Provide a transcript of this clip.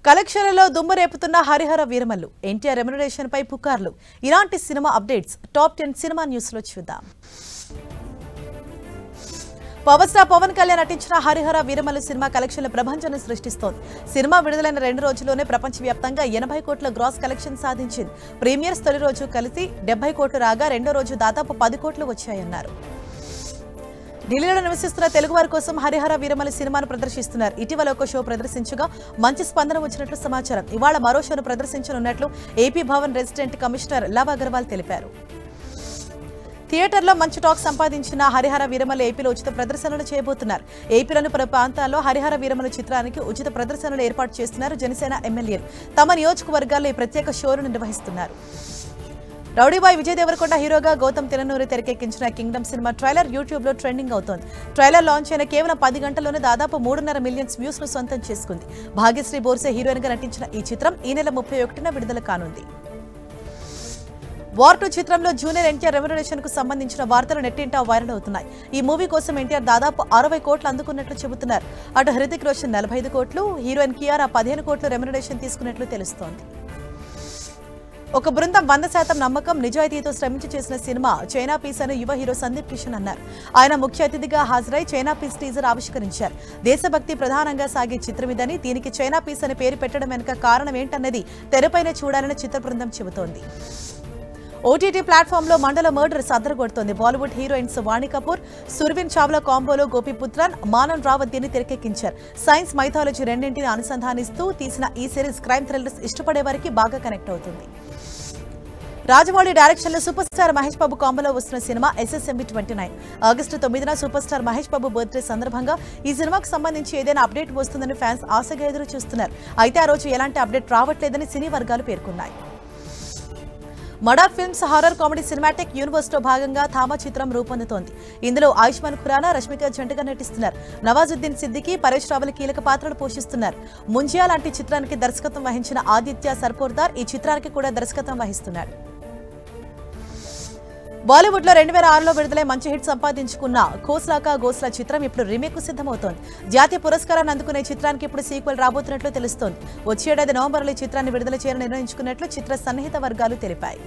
కలెక్షన్లలో దుమ్ము రేపుతున్న హరిహర వీరమల్లు ఎన్టీఆర్ రెమ్యునరేషన్ పై పుకార్లు ఇలాంటి cinema updates top 10 cinema news లో చూద్దాం. పవర్ స్టార్ పవన్ కళ్యాణ్ నటించిన హరిహర వీరమల్లు సినిమా కలెక్షన్ల ప్రభంజనం సృష్టిస్తోంది. సినిమా విడుదలైన 2 రోజుల్లోనే ప్రపంచవ్యాప్తంగా 80 కోట్ల గ్రాస్ కలెక్షన్ సాధించింది. ప్రీమియర్స్ తొలి రోజు కలిసి 70 కోట్లు రాగా రెండో రోజు దాదాపు 10 కోట్లు వచ్చాయన్నారు. ఢిల్లీలో నివసిస్తున్న తెలుగువారి కోసం హరిహర వీరమల్లు సినిమాను ప్రదర్శిస్తున్నారు. ఇటీవల ఒక షో ప్రదర్శించగా మంచి స్పందన వచ్చినట్లు సమాచారం. ఇవాళ మరో షోను ప్రదర్శించనున్నట్లు AP Bhavan resident commissioner Lav Agarwal తెలిపారు. థియేటర్లో మంచి టాక్ సంపాదించిన హరిహర వీరమల్లు ఏపీలో ఉచిత ప్రదర్శనలు చేయబోతున్నారు. ఏపీలోని పలు ప్రాంతాల్లో హరిహర వీరమల్లు చిత్రానికి ఉచిత ప్రదర్శనలు ఏర్పాటు చేస్తున్నారు. జనసేన ఎమ్మెల్యేలు తమ నియోజకవర్గాల్లో ఈ ప్రత్యేక షోను నిర్వహిస్తున్నారు. రౌడీబాయ్ విజయ్ దేవరకొండ హీరోగా గౌతమ్ తిరునూరి తెరకెక్కించిన కింగ్డమ్ సినిమా ట్రైలర్ యూట్యూబ్ లో ట్రెండింగ్ అవుతోంది. ట్రైలర్ లాంచ్ అయిన కేవలం 10 గంటల్లోనే దాదాపు 3.5 మిలియన్ వ్యూస్ ను సొంతం చేసుకుంది. భాగ్యశ్రీ బోర్సే హీరోయిన్ గా నటించిన ఈ చిత్రం ఈ నెల 31న విడుదల కానుంది. వార్ 2 చిత్రంలో జూనియర్ ఎన్టీఆర్ రెమ్యునరేషన్ కు సంబంధించిన వార్తలు నెట్టింటా వైరల్ అవుతున్నాయి. ఈ మూవీ కోసం ఎన్టీఆర్ దాదాపు 60 కోట్లు అందుకున్నట్లు చెబుతున్నారు. అటు హృతిక్ రోషన్ 45 కోట్లు, హీరోయిన్ కియారా 15 కోట్లు రెమ్యునరేషన్ తీసుకున్నట్లు తెలుస్తోంది. ఒక బృందం 100% నమ్మకం నిజాయితీతో శ్రమించి చేసిన సినిమా చైనా పీస్ అని యువ హీరో సందీప్ కిషన్ అన్నారు. ఆయన ముఖ్య అతిథిగా హాజరై చైనా పీస్ టీజర్ ఆవిష్కరించారు. దేశభక్తి ప్రధానంగా సాగే చిత్రం ఇదని, దీనికి చైనా పీస్ అని పేరు పెట్టడం వెనుక కారణం ఏంటన్నది తెరపైన చూడాలని చిత్ర బృందం చెబుతోంది. ఓటీటీ ప్లాట్ఫామ్ లో మండల మర్డర్ సదరగొడుతోంది. బాలీవుడ్ హీరోయిన్స్ వాణి కపూర్, సుర్వీన్ చావ్లా కాంబోలో గోపీపుత్రన్, మానన్ రావత్ దీన్ని తెరకెక్కించారు. సైన్స్ మైథాలజీ రెండింటిని అనుసంధానిస్తూ తీసిన ఈ సిరీస్ క్రైమ్ థ్రిల్లర్స్ ఇష్టపడే వారికి బాగా కనెక్ట్ అవుతుంది. రాజమౌళి డైరెక్షన్ లో సూపర్ స్టార్ మహేష్ బాబు కాంబోలో వస్తున్న సినిమా SSMB 29. ఆగస్టు 9న super star Mahesh Babu birthday సందర్భంగా ఈ సినిమాకు సంబంధించి ఏదైనా అప్డేట్ వస్తుందని ఫ్యాన్స్ ఆశగా ఎదురు చూస్తున్నారు. అయితే ఆ రోజు ఎలాంటి అప్డేట్ రావట్లేదని సినీ వర్గాలు పేర్కొన్నాయి. Maddock films horror comedy cinematic universe లో భాగంగా థామా చిత్రం రూపొందుతోంది. ఇందులో ఆయుష్మాన్ ఖురానా, రష్మిక జంటగా నటిస్తున్నారు. నవాజుద్దీన్ సిద్దికీ, పరేష్ రావల్ కీలక పాత్రలు పోషిస్తున్నారు. ముంజియా లాంటి చిత్రానికి దర్శకత్వం వహించిన ఆదిత్య సర్పోర్దార్ ఈ చిత్రానికి కూడా దర్శకత్వం వహిస్తున్నాడు. బాలీవుడ్ లో 2006లో విడుదలై మంచి హిట్ సంపాదించుకున్న ఖోస్లా కా గోస్లా చిత్రం ఇప్పుడు రీమేక్ కు సిద్ధమవుతోంది. జాతీయ పురస్కారాన్ని అందుకునే చిత్రానికి ఇప్పుడు సీక్వెల్ రాబోతున్నట్లు తెలుస్తోంది. వచ్చే ఏడాది నవంబర్లో ఈ చిత్రాన్ని విడుదల చేయాలని నిర్ణయించుకున్నట్లు చిత్ర సన్నిహిత వర్గాలు తెలిపాయి.